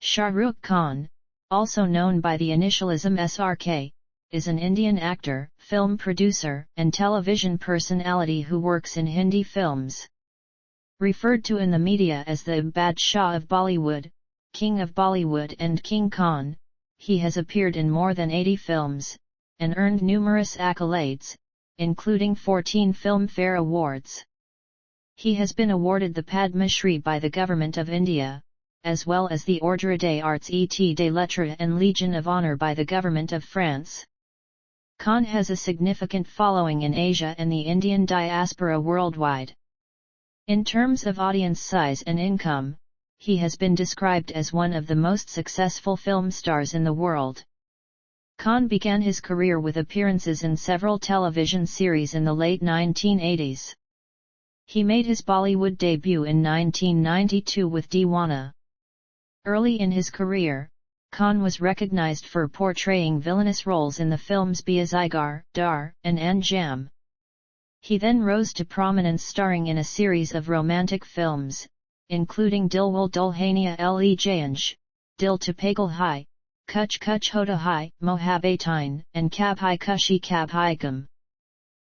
Shah Rukh Khan, also known by the initialism SRK, is an Indian actor, film producer, and television personality who works in Hindi films. Referred to in the media as the Badshah of Bollywood, King of Bollywood and King Khan, he has appeared in more than 80 films, and earned numerous accolades, including 14 Filmfare Awards. He has been awarded the Padma Shri by the Government of India, as well as the Ordre des Arts et des Lettres and Legion of Honour by the Government of France. Khan has a significant following in Asia and the Indian diaspora worldwide. In terms of audience size and income, he has been described as one of the most successful film stars in the world. Khan began his career with appearances in several television series in the late 1980s. He made his Bollywood debut in 1992 with Deewana. Early in his career, Khan was recognized for portraying villainous roles in the films Bazigar, Dar, and Anjam. He then rose to prominence starring in a series of romantic films, including Dilwale Dulhania Le Jayange, Dil to Pagal Hai, Kuch Kuch Hota Hai, Mohabbatein, and Kabhi Khushi Kabhi Gham.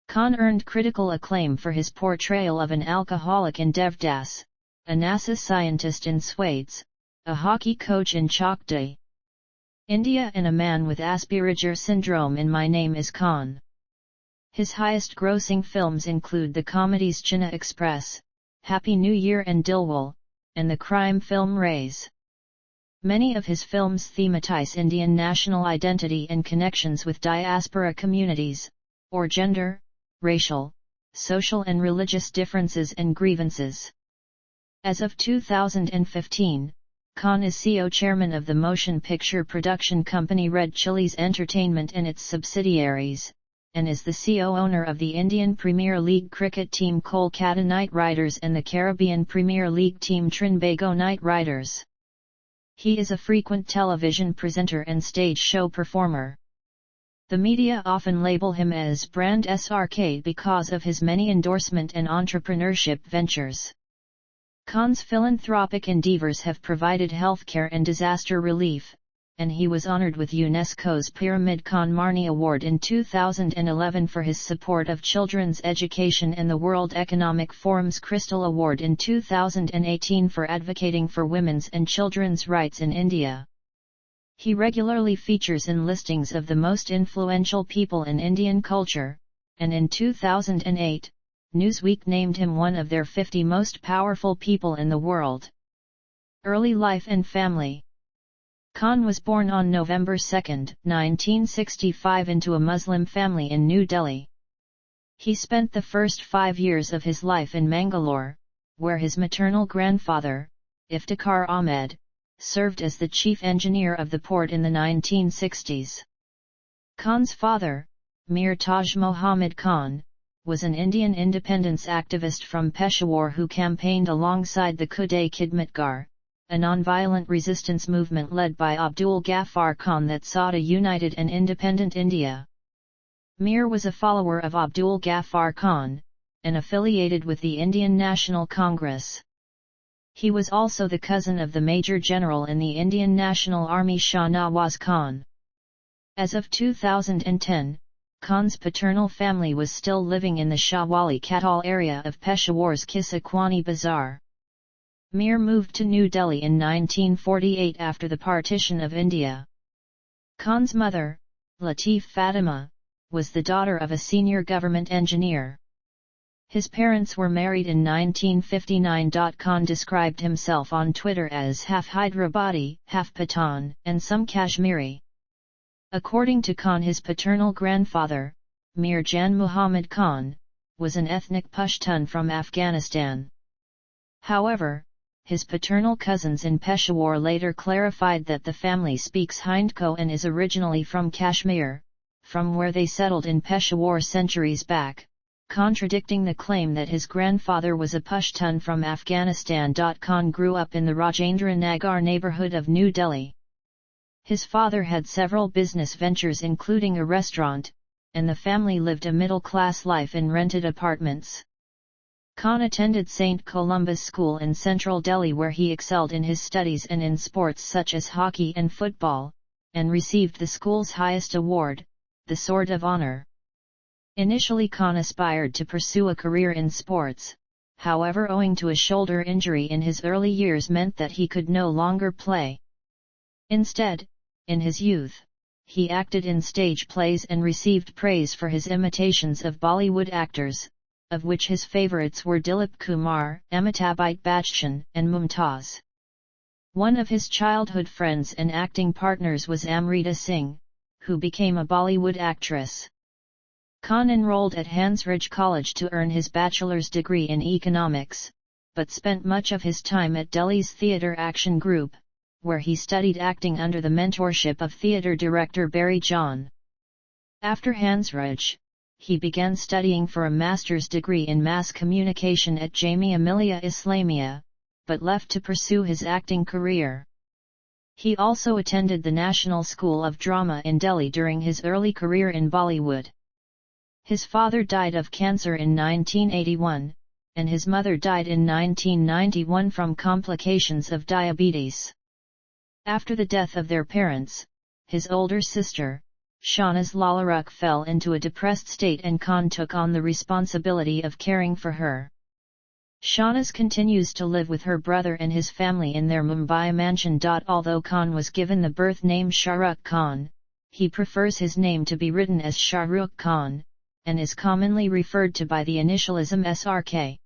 Khan earned critical acclaim for his portrayal of an alcoholic in Devdas, a NASA scientist in Swades, a hockey coach in Chak De India and a man with Asperger syndrome in My Name is Khan. His highest-grossing films include the comedies Chennai Express, Happy New Year and Dilwale, and the crime film Raise. Many of his films thematize Indian national identity and connections with diaspora communities, or gender, racial, social and religious differences and grievances. As of 2015, Khan is CEO chairman of the motion picture production company Red Chillies Entertainment and its subsidiaries, and is the CEO owner of the Indian Premier League cricket team Kolkata Knight Riders and the Caribbean Premier League team Trinbago Knight Riders. He is a frequent television presenter and stage show performer. The media often label him as Brand SRK because of his many endorsement and entrepreneurship ventures. Khan's philanthropic endeavors have provided healthcare and disaster relief, and he was honored with UNESCO's Pyramid Khan Marni Award in 2011 for his support of children's education and the World Economic Forum's Crystal Award in 2018 for advocating for women's and children's rights in India. He regularly features in listings of the most influential people in Indian culture, and in 2008, Newsweek named him one of their 50 most powerful people in the world. Early life and family. Khan was born on November 2, 1965 into a Muslim family in New Delhi. He spent the first 5 years of his life in Mangalore, where his maternal grandfather, Iftikhar Ahmed, served as the chief engineer of the port in the 1960s. Khan's father, Mir Taj Mohammad Khan, was an Indian independence activist from Peshawar who campaigned alongside the Khudai Khidmatgar, a non-violent resistance movement led by Abdul Ghaffar Khan that sought a united and independent India. Mir was a follower of Abdul Ghaffar Khan, and affiliated with the Indian National Congress. He was also the cousin of the Major General in the Indian National Army Shah Nawaz Khan. As of 2010, Khan's paternal family was still living in the Shahwali Katal area of Peshawar's Kissa Kwani Bazaar. Mir moved to New Delhi in 1948 after the partition of India. Khan's mother, Latif Fatima, was the daughter of a senior government engineer. His parents were married in 1959. Khan described himself on Twitter as half Hyderabadi, half Pathan, and some Kashmiri. According to Khan, his paternal grandfather, Mir Jan Muhammad Khan, was an ethnic Pashtun from Afghanistan. However, his paternal cousins in Peshawar later clarified that the family speaks Hindko and is originally from Kashmir, from where they settled in Peshawar centuries back, contradicting the claim that his grandfather was a Pashtun from Afghanistan. Khan grew up in the Rajendra Nagar neighborhood of New Delhi. His father had several business ventures including a restaurant, and the family lived a middle-class life in rented apartments. Khan attended St. Columba's School in central Delhi where he excelled in his studies and in sports such as hockey and football, and received the school's highest award, the Sword of Honor. Initially Khan aspired to pursue a career in sports, however owing to a shoulder injury in his early years meant that he could no longer play. Instead, in his youth, he acted in stage plays and received praise for his imitations of Bollywood actors, of which his favourites were Dilip Kumar, Amitabh Bachchan, and Mumtaz. One of his childhood friends and acting partners was Amrita Singh, who became a Bollywood actress. Khan enrolled at Hansraj College to earn his bachelor's degree in economics, but spent much of his time at Delhi's Theatre Action Group, where he studied acting under the mentorship of theatre director Barry John. After Hansraj, he began studying for a master's degree in mass communication at Jamia Millia Islamia, but left to pursue his acting career. He also attended the National School of Drama in Delhi during his early career in Bollywood. His father died of cancer in 1981, and his mother died in 1991 from complications of diabetes. After the death of their parents, his older sister, Shahnaz Lalarukh, fell into a depressed state and Khan took on the responsibility of caring for her. Shahnaz continues to live with her brother and his family in their Mumbai mansion. Although Khan was given the birth name Shah Rukh Khan, he prefers his name to be written as Shah Rukh Khan, and is commonly referred to by the initialism SRK.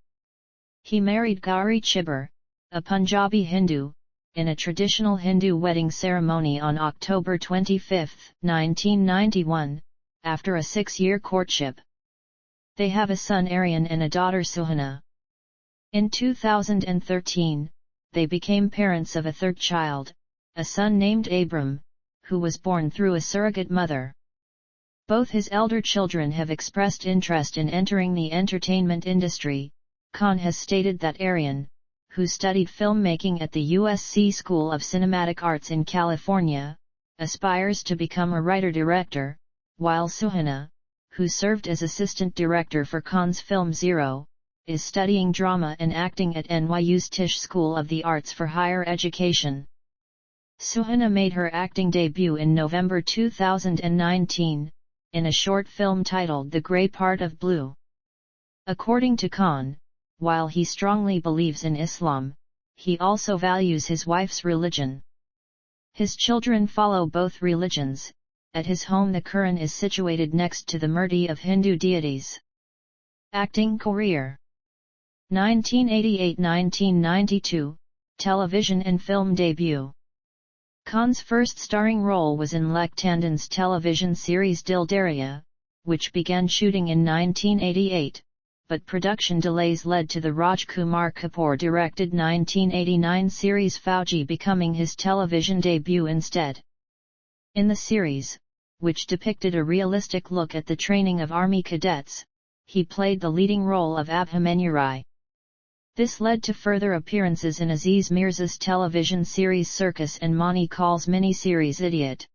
He married Gauri Chibber, a Punjabi Hindu, in a traditional Hindu wedding ceremony on October 25, 1991, after a 6-year courtship. They have a son Aryan and a daughter Suhana. In 2013, they became parents of a third child, a son named Abram, who was born through a surrogate mother. Both his elder children have expressed interest in entering the entertainment industry. Khan has stated that Aryan, who studied filmmaking at the USC School of Cinematic Arts in California, aspires to become a writer-director, while Suhana, who served as assistant director for Khan's film Zero, is studying drama and acting at NYU's Tisch School of the Arts for Higher Education. Suhana made her acting debut in November 2019, in a short film titled The Grey Part of Blue. According to Khan, while he strongly believes in Islam, he also values his wife's religion. His children follow both religions. At his home the Quran is situated next to the Murti of Hindu deities. Acting career: 1988–1992, television and film debut. Khan's first starring role was in Lek Tandon's television series Dil Darya, which began shooting in 1988. But production delays led to the Raj Kumar Kapoor-directed 1989 series Fauji becoming his television debut instead. In the series, which depicted a realistic look at the training of army cadets, he played the leading role of Abhimanyu Rai. This led to further appearances in Aziz Mirza's television series Circus and Mani Kaul's mini-series Idiot.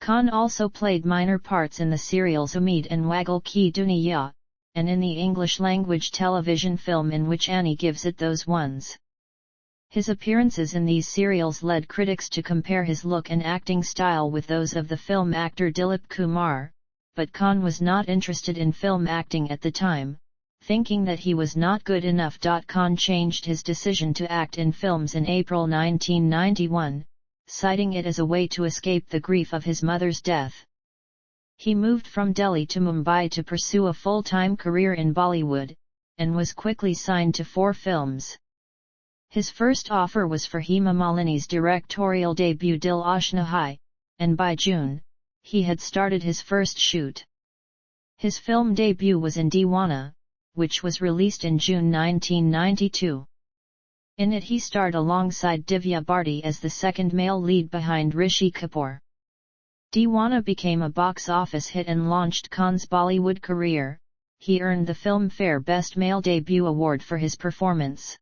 Khan also played minor parts in the serials Umeed and Waggle Ki Duniya, and in the English-language television film In Which Annie Gives It Those Ones. His appearances in these serials led critics to compare his look and acting style with those of the film actor Dilip Kumar, but Khan was not interested in film acting at the time, thinking that he was not good enough. Khan changed his decision to act in films in April 1991, citing it as a way to escape the grief of his mother's death. He moved from Delhi to Mumbai to pursue a full-time career in Bollywood, and was quickly signed to 4 films. His first offer was for Hema Malini's directorial debut Dil Ashna Hai, and by June, he had started his first shoot. His film debut was in Deewana, which was released in June 1992. In it he starred alongside Divya Bharti as the second male lead behind Rishi Kapoor. Deewana became a box office hit and launched Khan's Bollywood career. He earned the Filmfare Best Male Debut Award for his performance.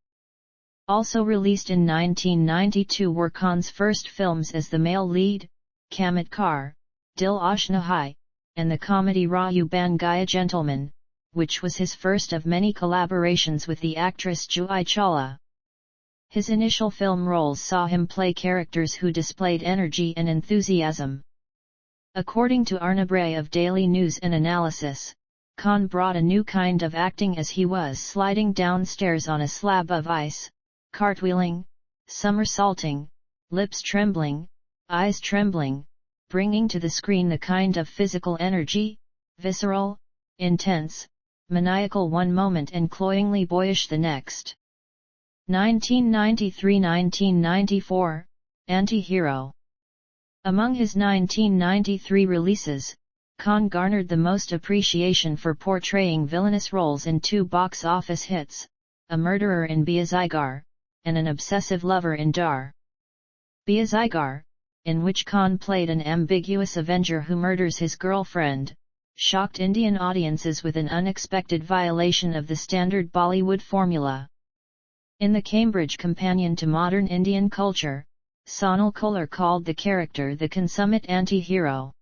Also released in 1992 were Khan's first films as the male lead, Chamatkar, Dil Ashna Hai, and the comedy Raju Ban Gaya Gentleman, which was his first of many collaborations with the actress Juhi Chawla. His initial film roles saw him play characters who displayed energy and enthusiasm. According to Arnab Ray of Daily News and Analysis, Khan brought a new kind of acting as he was sliding downstairs on a slab of ice, cartwheeling, somersaulting, lips trembling, eyes trembling, bringing to the screen the kind of physical energy, visceral, intense, maniacal one moment and cloyingly boyish the next. 1993–1994, Anti-Hero. Among his 1993 releases, Khan garnered the most appreciation for portraying villainous roles in two box office hits, a murderer in Beazigar, and an obsessive lover in Dar. Beazigar, in which Khan played an ambiguous avenger who murders his girlfriend, shocked Indian audiences with an unexpected violation of the standard Bollywood formula. In the Cambridge Companion to Modern Indian Culture, Sonal Kohler called the character the consummate anti-hero.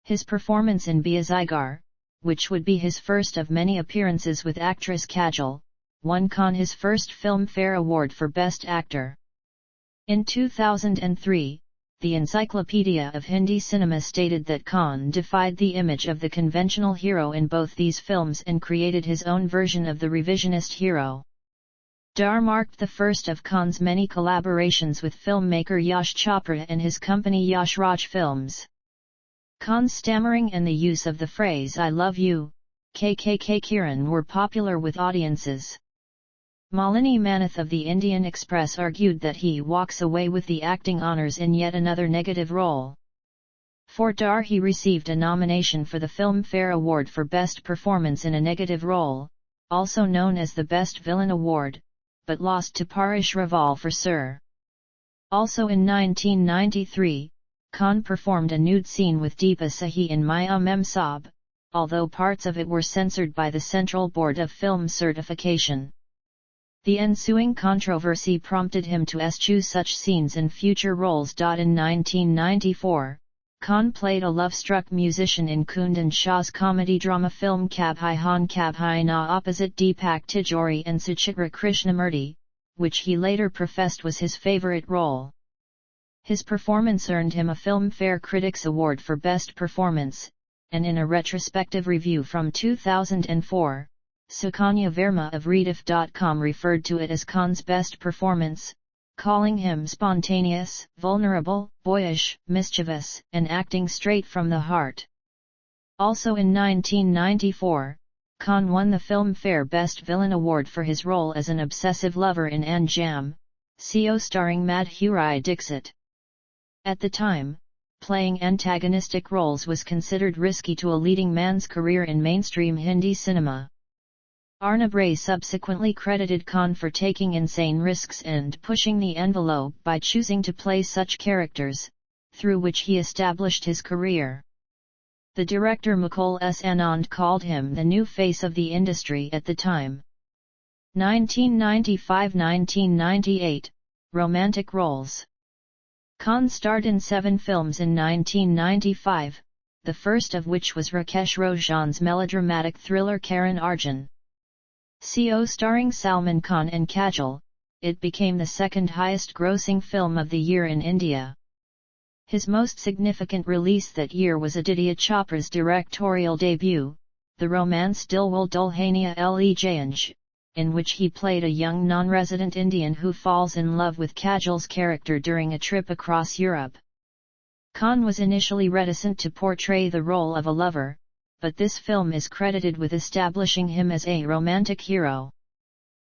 His performance in Beazigar, which would be his first of many appearances with actress Kajol, won Khan his first Filmfare Award for Best Actor. In 2003, the Encyclopedia of Hindi Cinema stated that Khan defied the image of the conventional hero in both these films and created his own version of the revisionist hero. Dar marked the first of Khan's many collaborations with filmmaker Yash Chopra and his company Yash Raj Films. Khan's stammering and the use of the phrase "I love you, KKK Kiran" were popular with audiences. Malini Manath of the Indian Express argued that he walks away with the acting honours in yet another negative role. For Dar he received a nomination for the Filmfare Award for Best Performance in a Negative Role, also known as the Best Villain Award, but lost to Paresh Rawal for Sir. Also in 1993, Khan performed a nude scene with Deepa Sahi in Maya Mem Saab, although parts of it were censored by the Central Board of Film Certification. The ensuing controversy prompted him to eschew such scenes in future roles. In 1994, Khan played a love-struck musician in Kundan Shah's comedy-drama film Kabhi Han Kabhi Na opposite Deepak Tijori and Suchitra Krishnamurti, which he later professed was his favourite role. His performance earned him a Filmfare Critics Award for Best Performance, and in a retrospective review from 2004, Sukanya Verma of Rediff.com referred to it as Khan's best performance, calling him spontaneous, vulnerable, boyish, mischievous, and acting straight from the heart. Also in 1994, Khan won the Filmfare Best Villain Award for his role as an obsessive lover in Anjam, CO starring Madhuri Dixit. At the time, playing antagonistic roles was considered risky to a leading man's career in mainstream Hindi cinema. Arnab Ray subsequently credited Khan for taking insane risks and pushing the envelope by choosing to play such characters, through which he established his career. The director Mukul S. Anand called him the new face of the industry at the time. 1995–1998, Romantic Roles. Khan starred in 7 films in 1995, the first of which was Rakesh Roshan's melodramatic thriller Karan Arjun. CO starring Salman Khan and Kajol, it became the second highest grossing film of the year in India. His most significant release that year was Aditya Chopra's directorial debut, the romance Dilwale Dulhania Le Jayenge, in which he played a young non-resident Indian who falls in love with Kajol's character during a trip across Europe. Khan was initially reticent to portray the role of a lover, but this film is credited with establishing him as a romantic hero.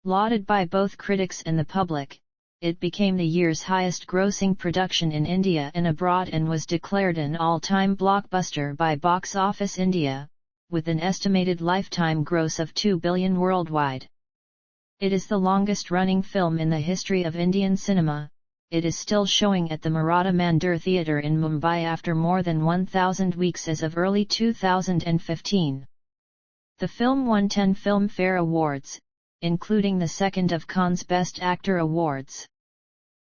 Lauded by both critics and the public, it became the year's highest-grossing production in India and abroad and was declared an all-time blockbuster by Box Office India, with an estimated lifetime gross of 2 billion worldwide. It is the longest-running film in the history of Indian cinema. It is still showing at the Maratha Mandir Theatre in Mumbai after more than 1,000 weeks as of early 2015. The film won 10 Filmfare Awards, including the second of Khan's Best Actor Awards.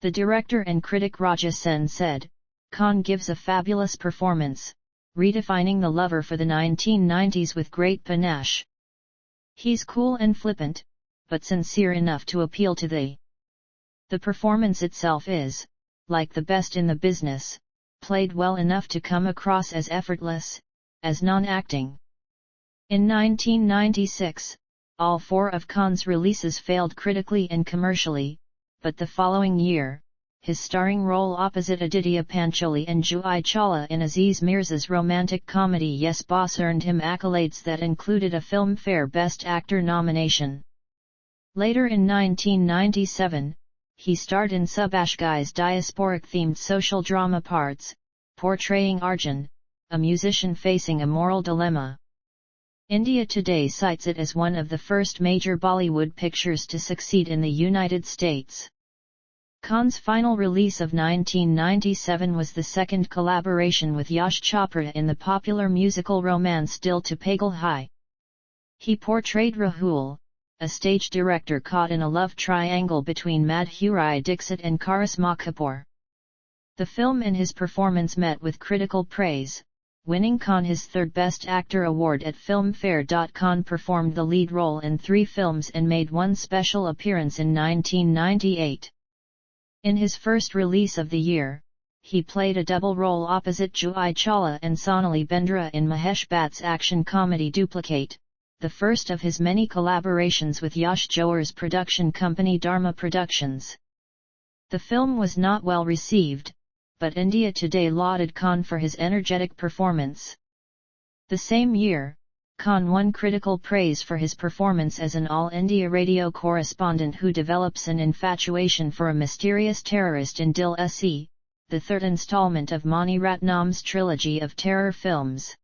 The director and critic Raja Sen said, "Khan gives a fabulous performance, redefining the lover for the 1990s with great panache. He's cool and flippant, but sincere enough to appeal to thee. The performance itself is, like the best in the business, played well enough to come across as effortless, as non-acting. In 1996, all 4 of Khan's releases failed critically and commercially, but the following year, his starring role opposite Aditya Pancholi and Juhi Chawla in Aziz Mirza's romantic comedy Yes Boss earned him accolades that included a Filmfare Best Actor nomination. Later in 1997, he starred in Subashgai's diasporic-themed social drama parts, portraying Arjun, a musician facing a moral dilemma. India Today cites it as one of the first major Bollywood pictures to succeed in the United States. Khan's final release of 1997 was the second collaboration with Yash Chopra in the popular musical romance Dil to Pagal Hai. He portrayed Rahul, a stage director caught in a love triangle between Madhuri Dixit and Karisma Kapoor. The film and his performance met with critical praise, winning Khan his third Best Actor award at Filmfare. Khan performed the lead role in 3 films and made one special appearance in 1998. In his first release of the year, he played a double role opposite Juhi Chawla and Sonali Bendre in Mahesh Bhatt's action comedy Duplicate, the first of his many collaborations with Yash Johar's production company Dharma Productions. The film was not well received, but India Today lauded Khan for his energetic performance. The same year, Khan won critical praise for his performance as an All India radio correspondent who develops an infatuation for a mysterious terrorist in Dil Se, the third installment of Mani Ratnam's trilogy of terror films.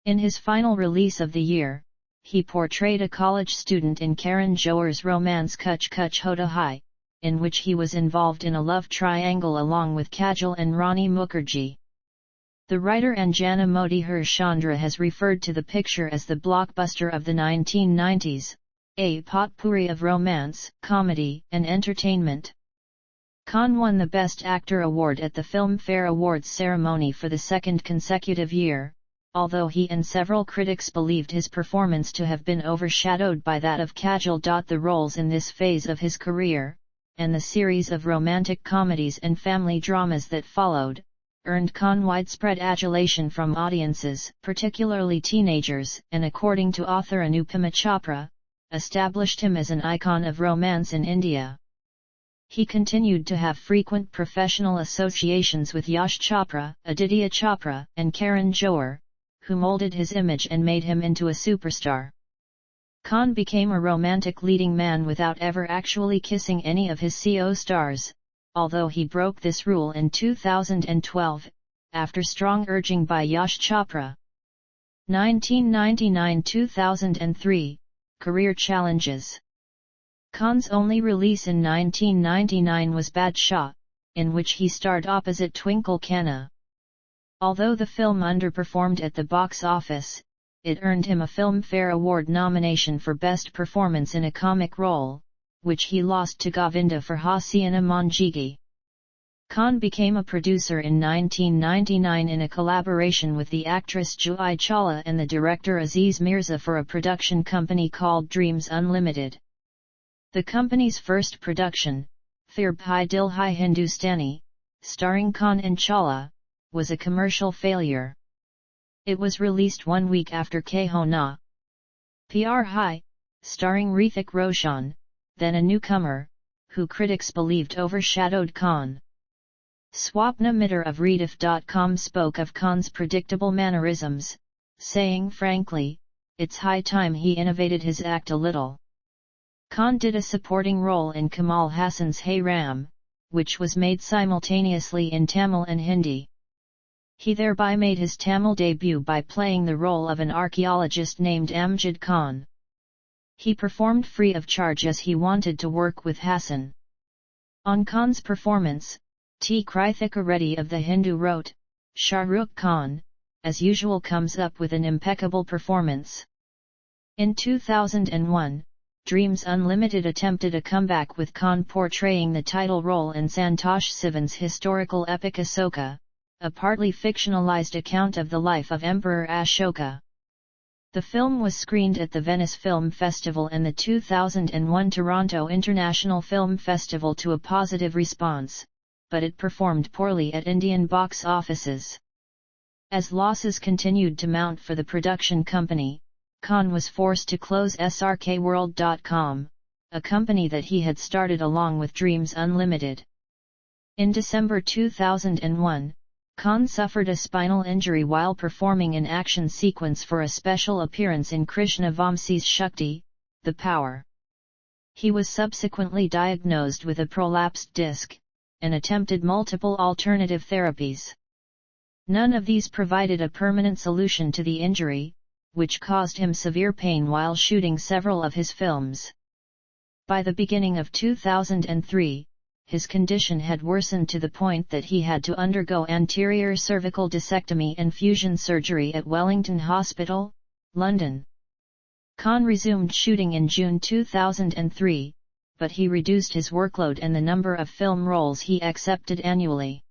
In his final release of the year, he portrayed a college student in Karan Johar's romance Kuch Kuch Hota Hai, in which he was involved in a love triangle along with Kajol and Rani Mukherjee. The writer Anjana Modi Chandra has referred to the picture as the blockbuster of the 1990s, a potpourri of romance, comedy, and entertainment. Khan won the Best Actor award at the Filmfare Awards ceremony for the second consecutive year, although he and several critics believed his performance to have been overshadowed by that of Kajol. The roles in this phase of his career, and the series of romantic comedies and family dramas that followed, earned Khan widespread adulation from audiences, particularly teenagers, and according to author Anupama Chopra, established him as an icon of romance in India. He continued to have frequent professional associations with Yash Chopra, Aditya Chopra, and Karan Johar, who molded his image and made him into a superstar. Khan became a romantic leading man without ever actually kissing any of his co-stars, although he broke this rule in 2012, after strong urging by Yash Chopra. 1999–2003, Career Challenges. Khan's only release in 1999 was Badshah, in which he starred opposite Twinkle Khanna. Although the film underperformed at the box office, it earned him a Filmfare Award nomination for Best Performance in a Comic Role, which he lost to Govinda for Hasina Manjigi. Khan became a producer in 1999 in a collaboration with the actress Juhi Chawla and the director Aziz Mirza for a production company called Dreams Unlimited. The company's first production, Phir Bhai Dil Hai Hindustani, starring Khan and Chawla, was a commercial failure. It was released 1 week after Kaho Na Pyar Hai, starring Hrithik Roshan, then a newcomer, who critics believed overshadowed Khan. Swapna Mitter of Rediff.com spoke of Khan's predictable mannerisms, saying frankly, it's high time he innovated his act a little. Khan did a supporting role in Kamal Hassan's Hey Ram, which was made simultaneously in Tamil and Hindi. He thereby made his Tamil debut by playing the role of an archaeologist named Amjad Khan. He performed free of charge as he wanted to work with Hassan. On Khan's performance, T. Krithika Reddy of The Hindu wrote, Shah Rukh Khan, as usual, comes up with an impeccable performance. In 2001, Dreams Unlimited attempted a comeback with Khan portraying the title role in Santosh Sivan's historical epic Asoka, a partly fictionalized account of the life of Emperor Ashoka. The film was screened at the Venice Film Festival and the 2001 Toronto International Film Festival to a positive response, but it performed poorly at Indian box offices. As losses continued to mount for the production company, Khan was forced to close srkworld.com, a company that he had started along with Dreams Unlimited. In December 2001, Khan suffered a spinal injury while performing an action sequence for a special appearance in Krishna Vamsi's Shakti, The Power. He was subsequently diagnosed with a prolapsed disc, and attempted multiple alternative therapies. None of these provided a permanent solution to the injury, which caused him severe pain while shooting several of his films. By the beginning of 2003, his condition had worsened to the point that he had to undergo anterior cervical discectomy and fusion surgery at Wellington Hospital, London. Khan resumed shooting in June 2003, but he reduced his workload and the number of film roles he accepted annually.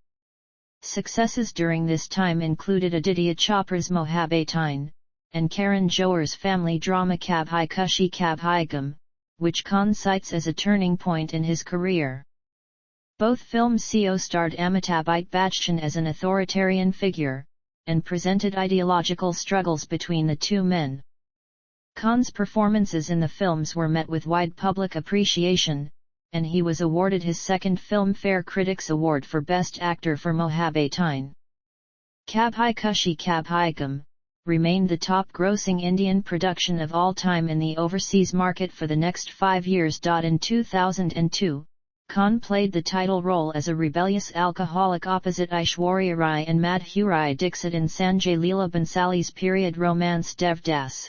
Successes during this time included Aditya Chopra's Mohabbatein, and Karan Johar's family drama Kabhi Khushi Kabhi Gham, which Khan cites as a turning point in his career. Both films co-starred Amitabh Bachchan as an authoritarian figure, and presented ideological struggles between the two men. Khan's performances in the films were met with wide public appreciation, and he was awarded his second Filmfare Critics Award for Best Actor for Mohabbatein. Kabhi Khushi Kabhi Gham remained the top-grossing Indian production of all time in the overseas market for the next 5 years. In 2002, Khan played the title role as a rebellious alcoholic opposite Aishwarya Rai and Madhuri Dixit in Sanjay Leela Bhansali's period romance Devdas.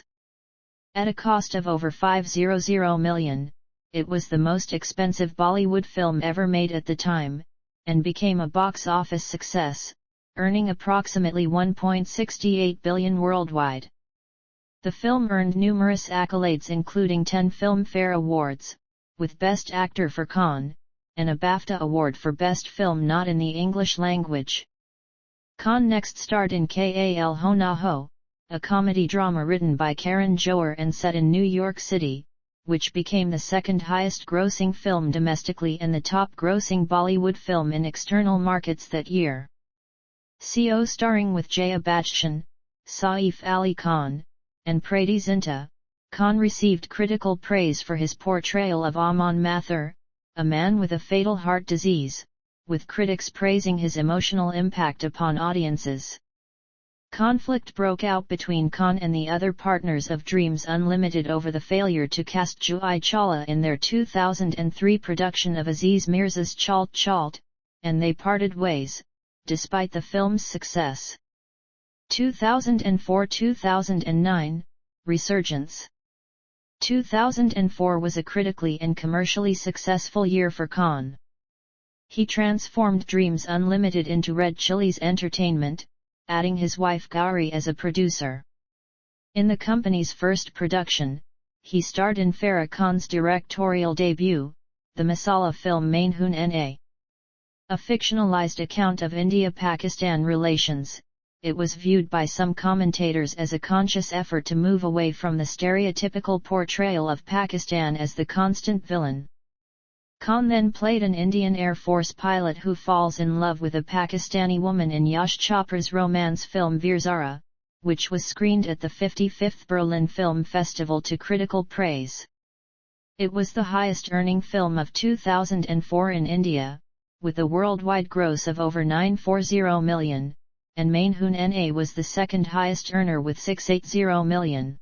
At a cost of over $500 million, it was the most expensive Bollywood film ever made at the time, and became a box office success, earning approximately $1.68 billion worldwide. The film earned numerous accolades including 10 Filmfare Awards, with Best Actor for Khan, and a BAFTA Award for Best Film Not in the English Language. Khan next starred in Kal Ho Na Ho, a comedy drama written by Karan Johar and set in New York City, which became the second highest grossing film domestically and the top grossing Bollywood film in external markets that year. Co-starring with Jaya Bachchan, Saif Ali Khan, and Preity Zinta, Khan received critical praise for his portrayal of Aman Mathur, a man with a fatal heart disease, with critics praising his emotional impact upon audiences. Conflict broke out between Khan and the other partners of Dreams Unlimited over the failure to cast Juhi Chawla in their 2003 production of Aziz Mirza's Chalt Chalt, and they parted ways, despite the film's success. 2004–2009, Resurgence. 2004 was a critically and commercially successful year for Khan. He transformed Dreams Unlimited into Red Chillies Entertainment, adding his wife Gauri as a producer. In the company's first production, he starred in Farah Khan's directorial debut, the Masala film Main Hoon Na. A fictionalized account of India-Pakistan relations, it was viewed by some commentators as a conscious effort to move away from the stereotypical portrayal of Pakistan as the constant villain. Khan then played an Indian Air Force pilot who falls in love with a Pakistani woman in Yash Chopra's romance film Veer Zara, which was screened at the 55th Berlin Film Festival to critical praise. It was the highest-earning film of 2004 in India, with a worldwide gross of over $940 million, and Main Hoon Na was the second highest earner with $680 million.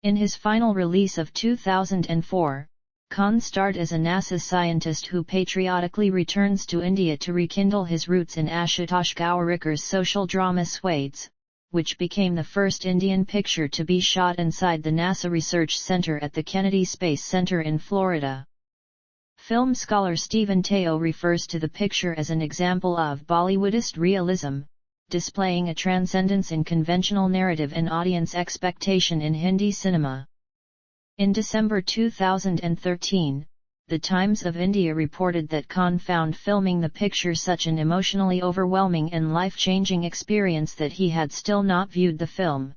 In his final release of 2004, Khan starred as a NASA scientist who patriotically returns to India to rekindle his roots in Ashutosh Gowarikkar's social drama Swades, which became the first Indian picture to be shot inside the NASA Research Center at the Kennedy Space Center in Florida. Film scholar Stephen Teo refers to the picture as an example of Bollywoodist realism, displaying a transcendence in conventional narrative and audience expectation in Hindi cinema. In December 2013, The Times of India reported that Khan found filming the picture such an emotionally overwhelming and life-changing experience that he had still not viewed the film.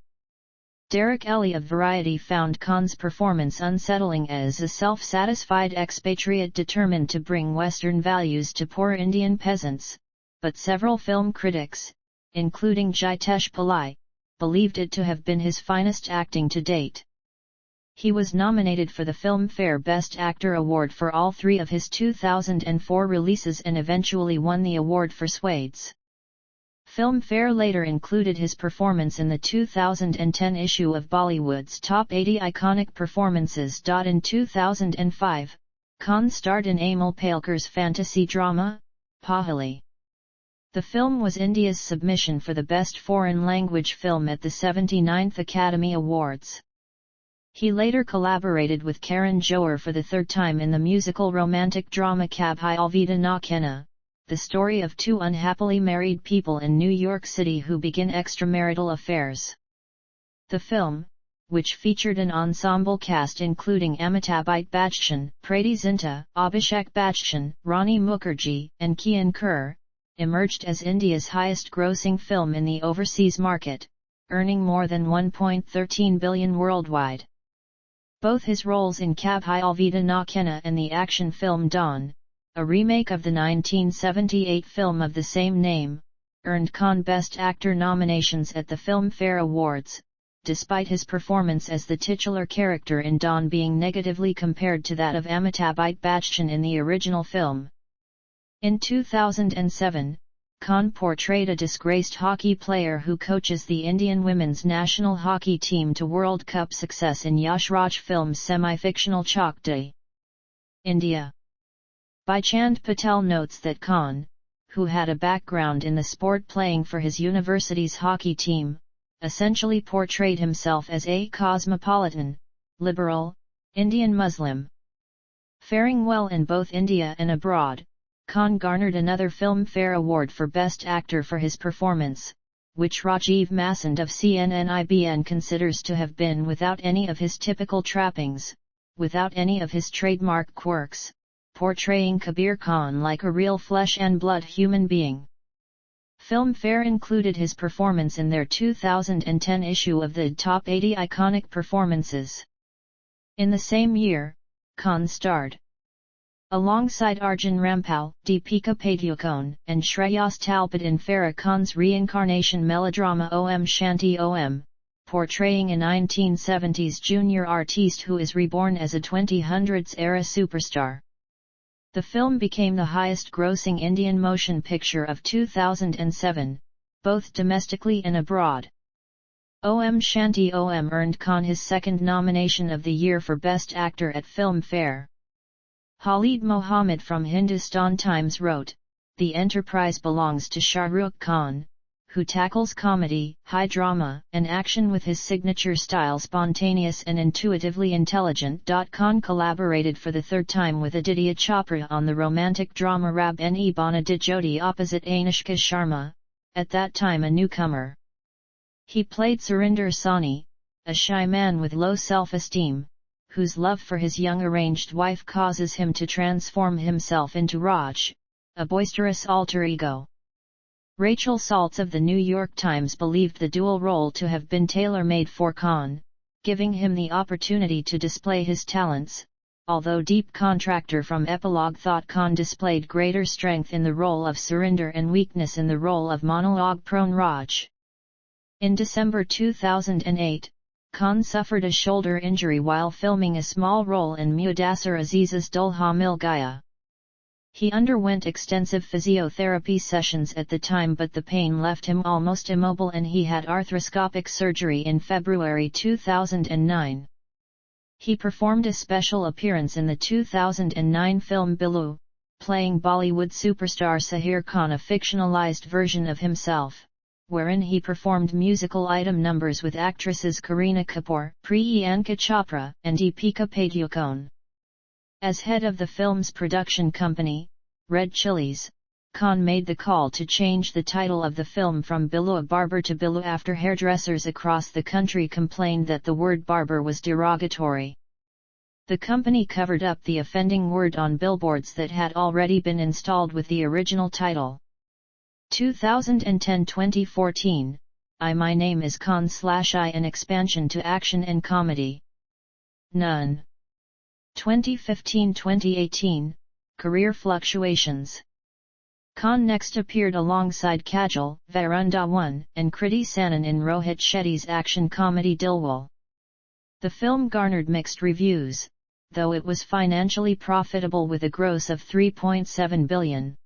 Derek Elley of Variety found Khan's performance unsettling as a self-satisfied expatriate determined to bring Western values to poor Indian peasants, but several film critics, including Jitesh Pillai, believed it to have been his finest acting to date. He was nominated for the Filmfare Best Actor award for all three of his 2004 releases and eventually won the award for Swades. Filmfare later included his performance in the 2010 issue of Bollywood's Top 80 Iconic Performances. In 2005, Khan starred in Amal Palkar's fantasy drama, Pahali. The film was India's submission for the Best Foreign Language Film at the 79th Academy Awards. He later collaborated with Karan Johar for the third time in the musical romantic drama Kabhi Alvida Na Kehna, the story of two unhappily married people in New York City who begin extramarital affairs. The film, which featured an ensemble cast including Amitabh Bachchan, Preeti Zinta, Abhishek Bachchan, Rani Mukherjee, and Kian Kher, emerged as India's highest-grossing film in the overseas market, earning more than $1.13 billion worldwide. Both his roles in Kabhi Alvida Na Kehna and the action film Dawn, a remake of the 1978 film of the same name, earned Khan Best Actor nominations at the Filmfare Awards, despite his performance as the titular character in Dawn being negatively compared to that of Amitabh Bachchan in the original film. In 2007, Khan portrayed a disgraced hockey player who coaches the Indian women's national hockey team to World Cup success in Yash Raj film's semi-fictional Chak De, India. Baichand Patel notes that Khan, who had a background in the sport playing for his university's hockey team, essentially portrayed himself as a cosmopolitan, liberal, Indian Muslim. Faring well in both India and abroad, Khan garnered another Filmfare Award for Best Actor for his performance, which Rajiv Masand of CNN-IBN considers to have been without any of his typical trappings, without any of his trademark quirks, portraying Kabir Khan like a real flesh and blood human being. Filmfare included his performance in their 2010 issue of the Top 80 Iconic Performances. In the same year, Khan starred alongside Arjun Rampal, Deepika Padukone, and Shreyas Talpade in Farah Khan's reincarnation melodrama Om Shanti Om, portraying a 1970s junior artiste who is reborn as a 2000s-era superstar. The film became the highest-grossing Indian motion picture of 2007, both domestically and abroad. Om Shanti Om earned Khan his second nomination of the year for Best Actor at Filmfare. Khalid Mohammed from Hindustan Times wrote, "The enterprise belongs to Shah Rukh Khan, who tackles comedy, high drama, and action with his signature style, spontaneous and intuitively intelligent." Khan collaborated for the third time with Aditya Chopra on the romantic drama Rab Ne Bana Di Jodi opposite Anushka Sharma, at that time a newcomer. He played Surinder Sahni, a shy man with low self-esteem, whose love for his young arranged wife causes him to transform himself into Raj, a boisterous alter ego. Rachel Saltz of the New York Times believed the dual role to have been tailor-made for Khan, giving him the opportunity to display his talents, although Deep Contractor from Epilogue thought Khan displayed greater strength in the role of Surinder and weakness in the role of monologue-prone Raj. In December 2008, Khan suffered a shoulder injury while filming a small role in Mudassir Aziz's Dulha Mil Gaya. He underwent extensive physiotherapy sessions at the time, but the pain left him almost immobile and he had arthroscopic surgery in February 2009. He performed a special appearance in the 2009 film Billu, playing Bollywood superstar Sahir Khan, a fictionalized version of himself, wherein he performed musical item numbers with actresses Kareena Kapoor, Priyanka Chopra, and Deepika Padukone. As head of the film's production company, Red Chillies, Khan made the call to change the title of the film from Billu a Barber to Billu after hairdressers across the country complained that the word barber was derogatory. The company covered up the offending word on billboards that had already been installed with the original title. 2010-2014, My Name is Khan / I, an expansion to action and comedy. None. 2015-2018, Career Fluctuations. Khan next appeared alongside Kajol, Varun Dhawan, and Kriti Sanon in Rohit Shetty's action comedy Dilwale. The film garnered mixed reviews, though it was financially profitable with a gross of 3.7 billion.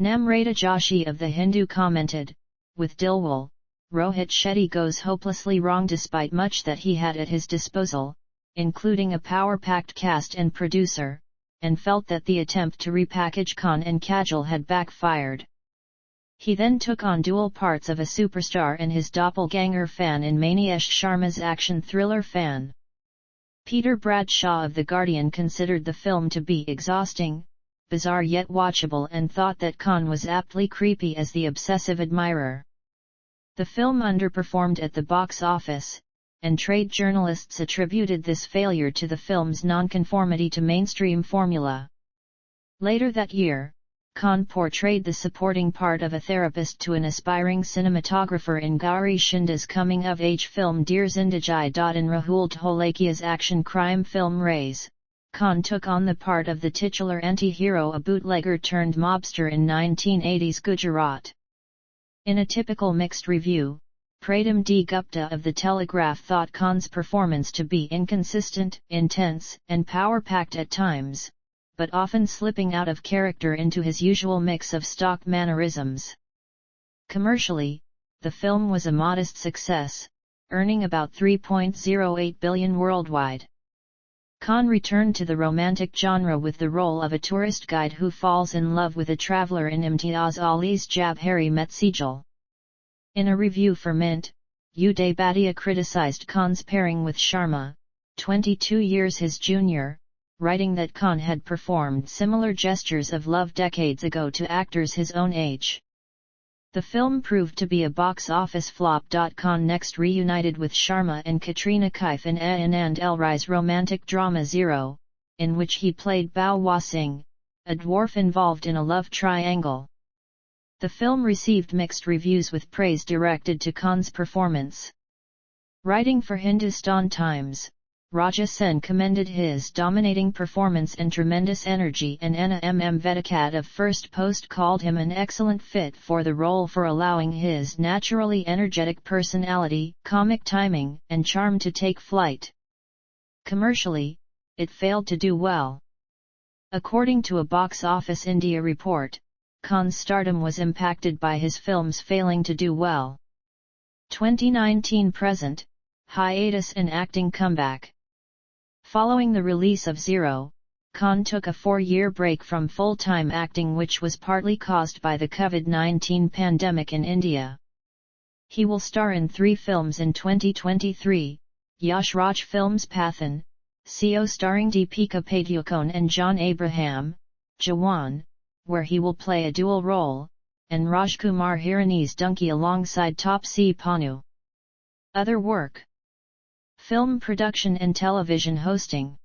Namrata Joshi of The Hindu commented, "With Dilwale, Rohit Shetty goes hopelessly wrong despite much that he had at his disposal, including a power-packed cast and producer, and felt that the attempt to repackage Khan and Kajol had backfired. He then took on dual parts of a superstar and his doppelganger fan in Manish Sharma's action thriller fan." Peter Bradshaw of The Guardian considered the film to be exhausting, bizarre yet watchable, and thought that Khan was aptly creepy as the obsessive admirer. The film underperformed at the box office, and trade journalists attributed this failure to the film's nonconformity to mainstream formula. Later that year, Khan portrayed the supporting part of a therapist to an aspiring cinematographer in Gauri Shinda's coming-of-age film Dear Zindagi. In Rahul Dholakia's action crime film Raise, Khan took on the part of the titular anti-hero, a bootlegger-turned-mobster in 1980s Gujarat. In a typical mixed review, Pratim D. Gupta of The Telegraph thought Khan's performance to be inconsistent, intense, and power-packed at times, but often slipping out of character into his usual mix of stock mannerisms. Commercially, the film was a modest success, earning about 3.08 billion worldwide. Khan returned to the romantic genre with the role of a tourist guide who falls in love with a traveller in Imtiaz Ali's Jab Hari Met Sejal. In a review for Mint, Uday Bhatia criticized Khan's pairing with Sharma, 22 years his junior, writing that Khan had performed similar gestures of love decades ago to actors his own age. The film proved to be a box office flop. Khan next reunited with Sharma and Katrina Kaif in Anand Elrai's romantic drama Zero, in which he played Bawa Singh, a dwarf involved in a love triangle. The film received mixed reviews with praise directed to Khan's performance. Writing for Hindustan Times, Raja Sen commended his dominating performance and tremendous energy, and Anna Vedakad of First Post called him an excellent fit for the role for allowing his naturally energetic personality, comic timing, and charm to take flight. Commercially, it failed to do well. According to a Box Office India report, Khan's stardom was impacted by his films failing to do well. 2019-present, hiatus and acting comeback. Following the release of Zero, Khan took a 4-year break from full-time acting, which was partly caused by the COVID-19 pandemic in India. He will star in 3 films in 2023, Yash Raj Films Pathan, CO starring Deepika Padukone and John Abraham, Jawan, where he will play a dual role, and Rajkumar Hirani's Dunki alongside Taapsee Pannu. Other work: film production and television hosting.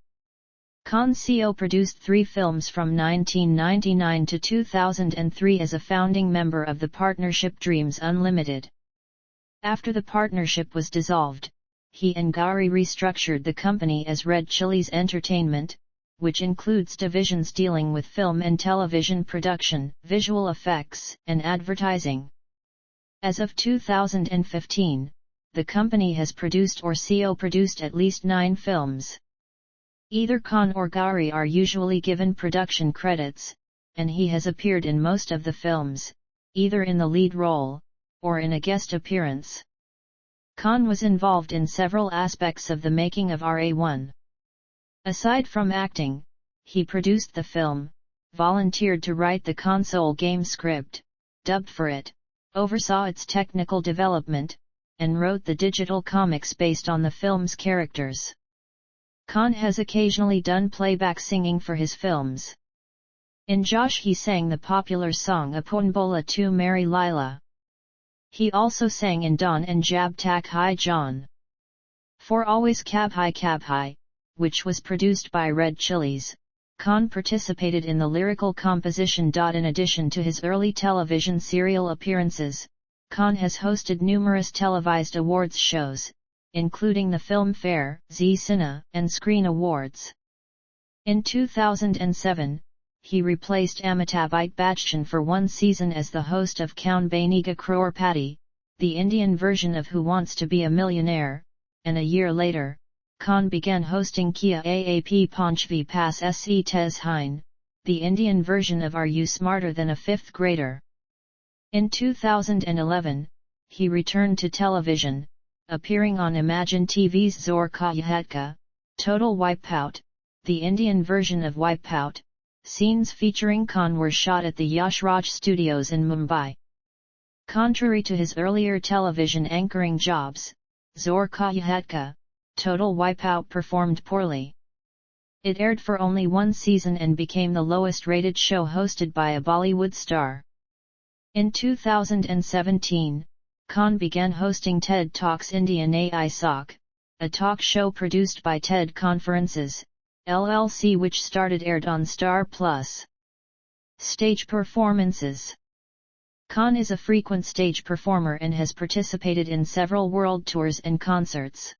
Khan CO produced 3 films from 1999 to 2003 as a founding member of the partnership Dreams Unlimited. After the partnership was dissolved, he and Gauri restructured the company as Red Chillies Entertainment, which includes divisions dealing with film and television production, visual effects, and advertising. As of 2015, the company has produced or co-produced at least 9 films. Either Khan or Gauri are usually given production credits, and he has appeared in most of the films, either in the lead role, or in a guest appearance. Khan was involved in several aspects of the making of RA1. Aside from acting, he produced the film, volunteered to write the console game script, dubbed for it, oversaw its technical development, and wrote the digital comics based on the film's characters. Khan has occasionally done playback singing for his films. In Josh he sang the popular song Apun Bola Tu Mary Lila. He also sang in Dawn and Jab Tak Hai John. For Always Cab Hai, which was produced by Red Chillies, Khan participated in the lyrical composition. In addition to his early television serial appearances, Khan has hosted numerous televised awards shows, including the Filmfare, Zee Cine, and Screen Awards. In 2007, he replaced Amitabh Bachchan for one season as the host of Kaun Banega Crorepati, the Indian version of Who Wants to Be a Millionaire, and a year later, Khan began hosting Kya Aap Panchvi Pass Se Tes Hein, the Indian version of Are You Smarter Than a Fifth Grader? In 2011, he returned to television, appearing on Imagine TV's Zor Ka Yahatka, Total Wipeout, the Indian version of Wipeout. Scenes featuring Khan were shot at the Yash Raj Studios in Mumbai. Contrary to his earlier television anchoring jobs, Zor Ka Yahatka, Total Wipeout performed poorly. It aired for only one season and became the lowest-rated show hosted by a Bollywood star. In 2017, Khan began hosting TED Talks Indian AI SOC, a talk show produced by TED Conferences, LLC, which started aired on Star Plus. Stage performances. Khan is a frequent stage performer and has participated in several world tours and concerts.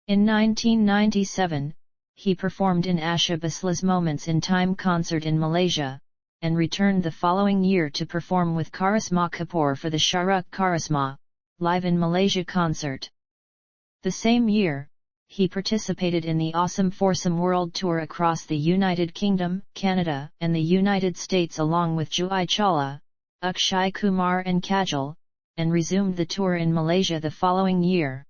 In 1997, he performed in Asha Bhosla's Moments in Time concert in Malaysia, and returned the following year to perform with Karisma Kapoor for the Shah Rukh Karisma, Live in Malaysia concert. The same year, he participated in the Awesome Foursome World Tour across the United Kingdom, Canada, and the United States along with Juhi Chawla, Akshay Kumar and Kajol, and resumed the tour in Malaysia the following year.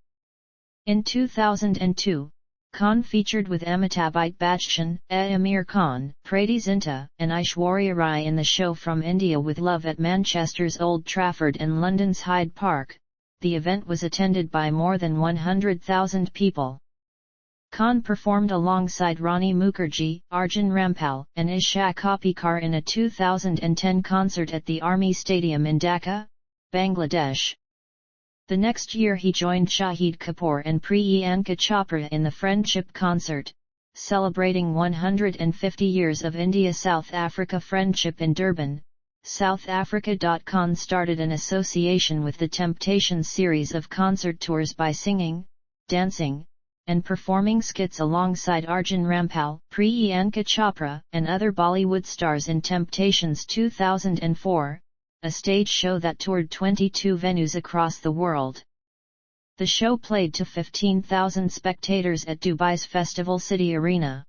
In 2002, Khan featured with Amitabh Bachchan, Amir Khan, Preity Zinta, and Aishwarya Rai in the show From India with Love at Manchester's Old Trafford and London's Hyde Park. The event was attended by more than 100,000 people. Khan performed alongside Rani Mukherjee, Arjun Rampal, and Isha Kopikar in a 2010 concert at the Army Stadium in Dhaka, Bangladesh. The next year he joined Shahid Kapoor and Priyanka Chopra in the Friendship Concert, celebrating 150 years of India-South Africa friendship in Durban, South Africa. Khan started an association with the Temptations series of concert tours by singing, dancing, and performing skits alongside Arjun Rampal, Priyanka Chopra, and other Bollywood stars in Temptations 2004, a stage show that toured 22 venues across the world. The show played to 15,000 spectators at Dubai's Festival City Arena.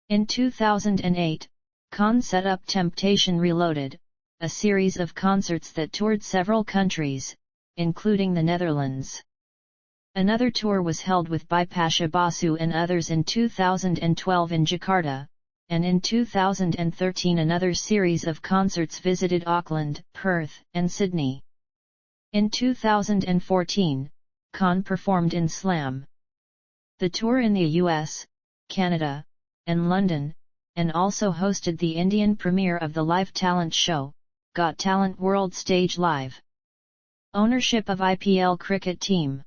In 2008, Khan set up Temptation Reloaded, a series of concerts that toured several countries, including the Netherlands. Another tour was held with Bipasha Basu and others in 2012 in Jakarta, and in 2013 another series of concerts visited Auckland, Perth, and Sydney. In 2014, Khan performed in Slam. The tour in the US, Canada, and London, and also hosted the Indian premiere of the live talent show, Got Talent World Stage Live. Ownership of IPL cricket team.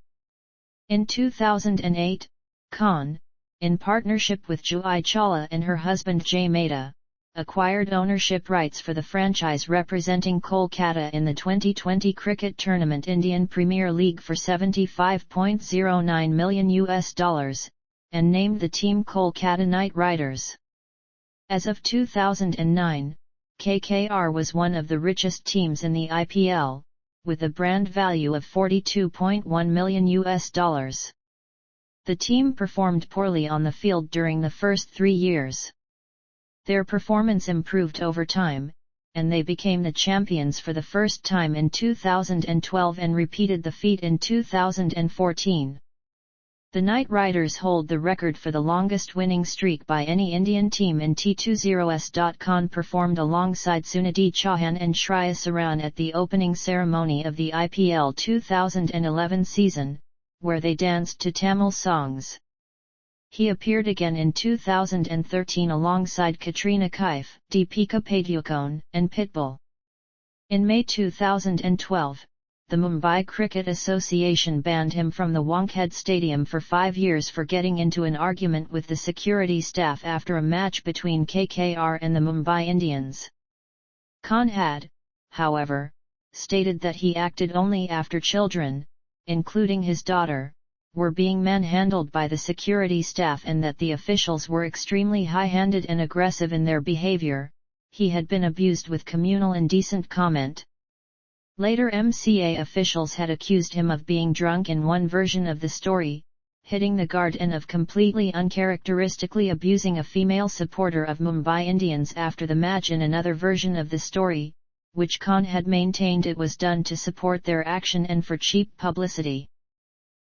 In 2008, Khan, in partnership with Juhi Chawla and her husband Jay Mehta, acquired ownership rights for the franchise representing Kolkata in the 2020 cricket tournament Indian Premier League for $75.09 million, and named the team Kolkata Knight Riders. As of 2009, KKR was one of the richest teams in the IPL, with a brand value of $42.1 million. The team performed poorly on the field during the first 3 years. Their performance improved over time, and they became the champions for the first time in 2012 and repeated the feat in 2014. The Knight Riders hold the record for the longest winning streak by any Indian team in T20s. Khan performed alongside Sunidhi Chauhan and Shreya Saran at the opening ceremony of the IPL 2011 season, where they danced to Tamil songs. He appeared again in 2013 alongside Katrina Kaif, Deepika Padukone, and Pitbull. In May 2012, the Mumbai Cricket Association banned him from the Wankhede Stadium for 5 years for getting into an argument with the security staff after a match between KKR and the Mumbai Indians. Khan had, however, stated that he acted only after children, including his daughter, were being manhandled by the security staff and that the officials were extremely high-handed and aggressive in their behavior. He had been abused with communal indecent comment. Later MCA officials had accused him of being drunk in one version of the story, hitting the guard, and of completely uncharacteristically abusing a female supporter of Mumbai Indians after the match in another version of the story, which Khan had maintained it was done to support their action and for cheap publicity.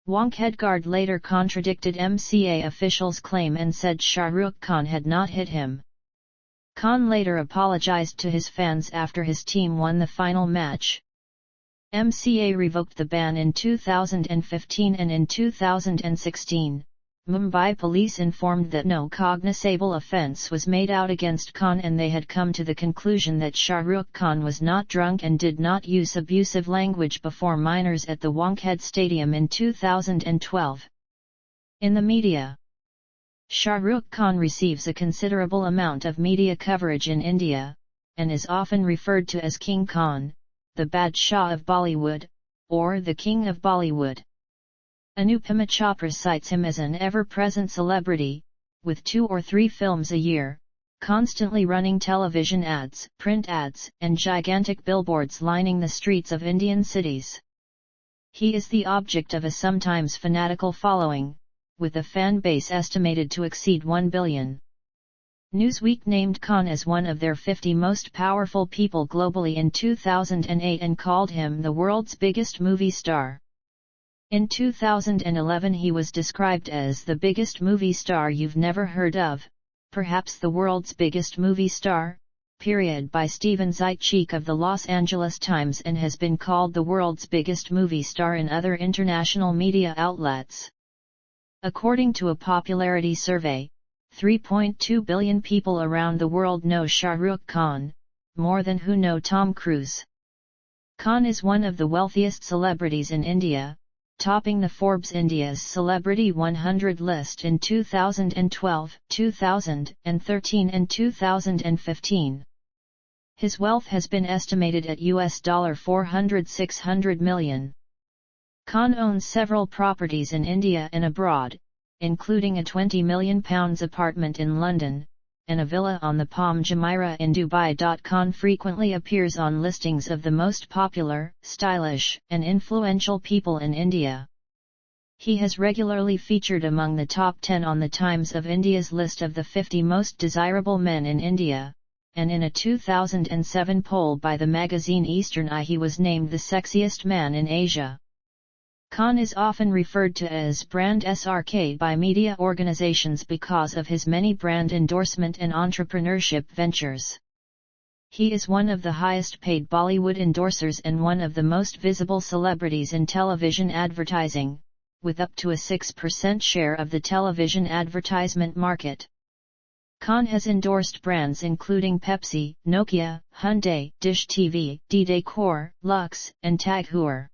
Wankhedgard later contradicted MCA officials' claim and said Shah Rukh Khan had not hit him. Khan later apologized to his fans after his team won the final match. MCA revoked the ban in 2015 and in 2016, Mumbai police informed that no cognizable offence was made out against Khan and they had come to the conclusion that Shah Rukh Khan was not drunk and did not use abusive language before minors at the Wankhede Stadium in 2012. In the media, Shah Rukh Khan receives a considerable amount of media coverage in India, and is often referred to as King Khan, the Badshah of Bollywood, or the King of Bollywood. Anupama Chopra cites him as an ever-present celebrity, with 2 or 3 films a year, constantly running television ads, print ads, and gigantic billboards lining the streets of Indian cities. He is the object of a sometimes fanatical following, with a fan base estimated to exceed 1 billion. Newsweek named Khan as one of their 50 most powerful people globally in 2008 and called him the world's biggest movie star. In 2011 he was described as the biggest movie star you've never heard of, perhaps the world's biggest movie star, by Steven Zeitchik of the Los Angeles Times, and has been called the world's biggest movie star in other international media outlets. According to a popularity survey, 3.2 billion people around the world know Shah Rukh Khan, more than who know Tom Cruise. Khan is one of the wealthiest celebrities in India, topping the Forbes India's Celebrity 100 list in 2012, 2013 and 2015. His wealth has been estimated at $400–600 million. Khan owns several properties in India and abroad, including a £20 million apartment in London, and a villa on the Palm Jumeirah in Dubai. Khan frequently appears on listings of the most popular, stylish, and influential people in India. He has regularly featured among the top 10 on the Times of India's list of the 50 most desirable men in India, and in a 2007 poll by the magazine Eastern Eye he was named the sexiest man in Asia. Khan is often referred to as Brand SRK by media organizations because of his many brand endorsement and entrepreneurship ventures. He is one of the highest paid Bollywood endorsers and one of the most visible celebrities in television advertising, with up to a 6% share of the television advertisement market. Khan has endorsed brands including Pepsi, Nokia, Hyundai, Dish TV, D-Decor, Lux, and Tag Heuer.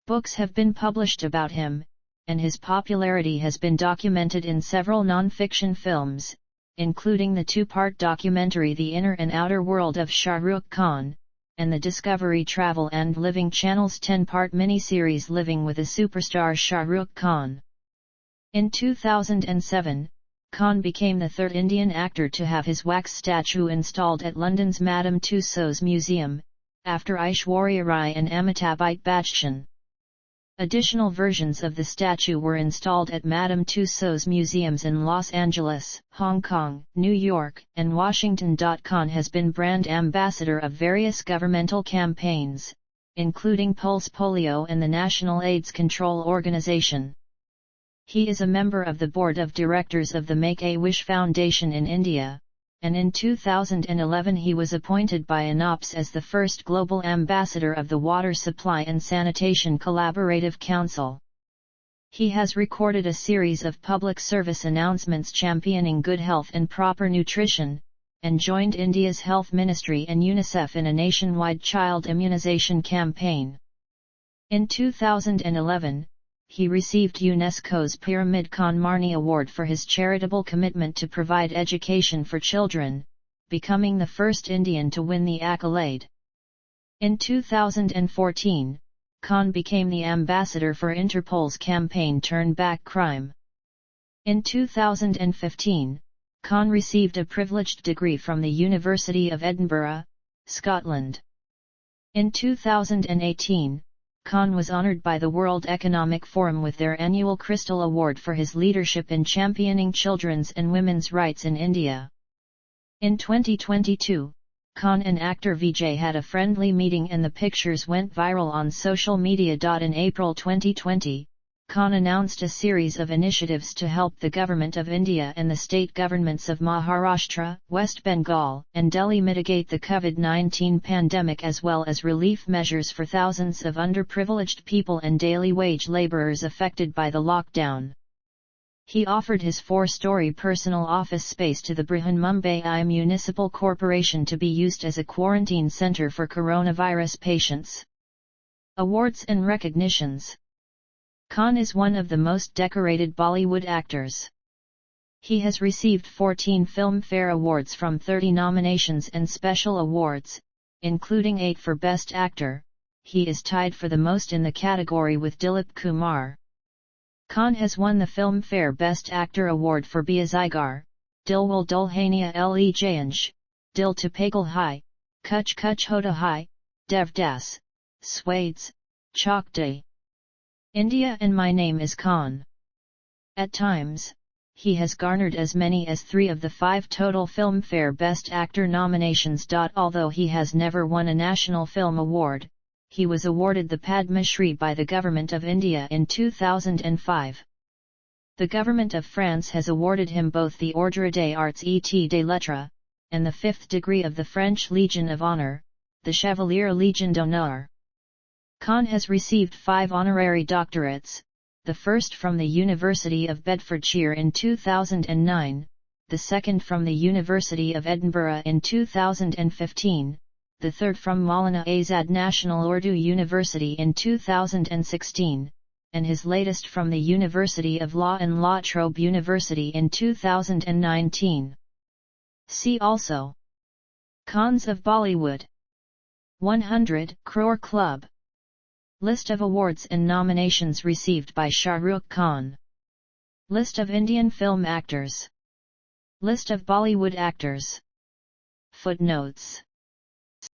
Books have been published about him, and his popularity has been documented in several non-fiction films, including the 2-part documentary The Inner and Outer World of Shah Rukh Khan, and the Discovery Travel and Living Channel's 10-part miniseries Living with a Superstar Shah Rukh Khan. In 2007, Khan became the 3rd Indian actor to have his wax statue installed at London's Madame Tussauds Museum, after Aishwarya Rai and Amitabh Bachchan. Additional versions of the statue were installed at Madame Tussauds museums in Los Angeles, Hong Kong, New York, and Washington. Khan has been brand ambassador of various governmental campaigns, including Pulse Polio and the National AIDS Control Organization. He is a member of the board of directors of the Make-A-Wish Foundation in India, and in 2011 he was appointed by UNOPS as the first global ambassador of the Water Supply and Sanitation Collaborative Council. He has recorded a series of public service announcements championing good health and proper nutrition, and joined India's Health Ministry and UNICEF in a nationwide child immunization campaign. In 2011, he received UNESCO's Pyramid Khan Marni Award for his charitable commitment to provide education for children, becoming the first Indian to win the accolade. In 2014, Khan became the ambassador for Interpol's campaign Turn Back Crime. In 2015, Khan received a privileged degree from the University of Edinburgh, Scotland. In 2018, Khan was honoured by the World Economic Forum with their annual Crystal Award for his leadership in championing children's and women's rights in India. In 2022, Khan and actor Vijay had a friendly meeting and the pictures went viral on social media. In April 2020, Khan announced a series of initiatives to help the Government of India and the state governments of Maharashtra, West Bengal, and Delhi mitigate the COVID-19 pandemic, as well as relief measures for thousands of underprivileged people and daily wage labourers affected by the lockdown. He offered his 4-story personal office space to the Brihanmumbai Municipal Corporation to be used as a quarantine centre for coronavirus patients. Awards and recognitions. Khan is one of the most decorated Bollywood actors. He has received 14 Filmfare Awards from 30 nominations and special awards, including 8 for Best Actor. He is tied for the most in the category with Dilip Kumar. Khan has won the Filmfare Best Actor Award for Beazigar, Dilwal Dulhania Le Jayange, Dil to Pagal Hai, Kuch Kuch Hota Hai, Devdas, Swades, Chak De. India and My Name is Khan. At times, he has garnered as many as 3 of the 5 total Filmfare Best Actor nominations. Although he has never won a National Film Award, he was awarded the Padma Shri by the Government of India in 2005. The Government of France has awarded him both the Ordre des Arts et des Lettres, and the 5th degree of the French Legion of Honor, the Chevalier Légion d'Honneur. Khan has received 5 honorary doctorates, the first from the University of Bedfordshire in 2009, the second from the University of Edinburgh in 2015, the third from Maulana Azad National Urdu University in 2016, and his latest from the University of Law and La Trobe University in 2019. See also: Khans of Bollywood, 100 Crore Club. List of awards and nominations received by Shah Rukh Khan. List of Indian film actors. List of Bollywood actors. Footnotes.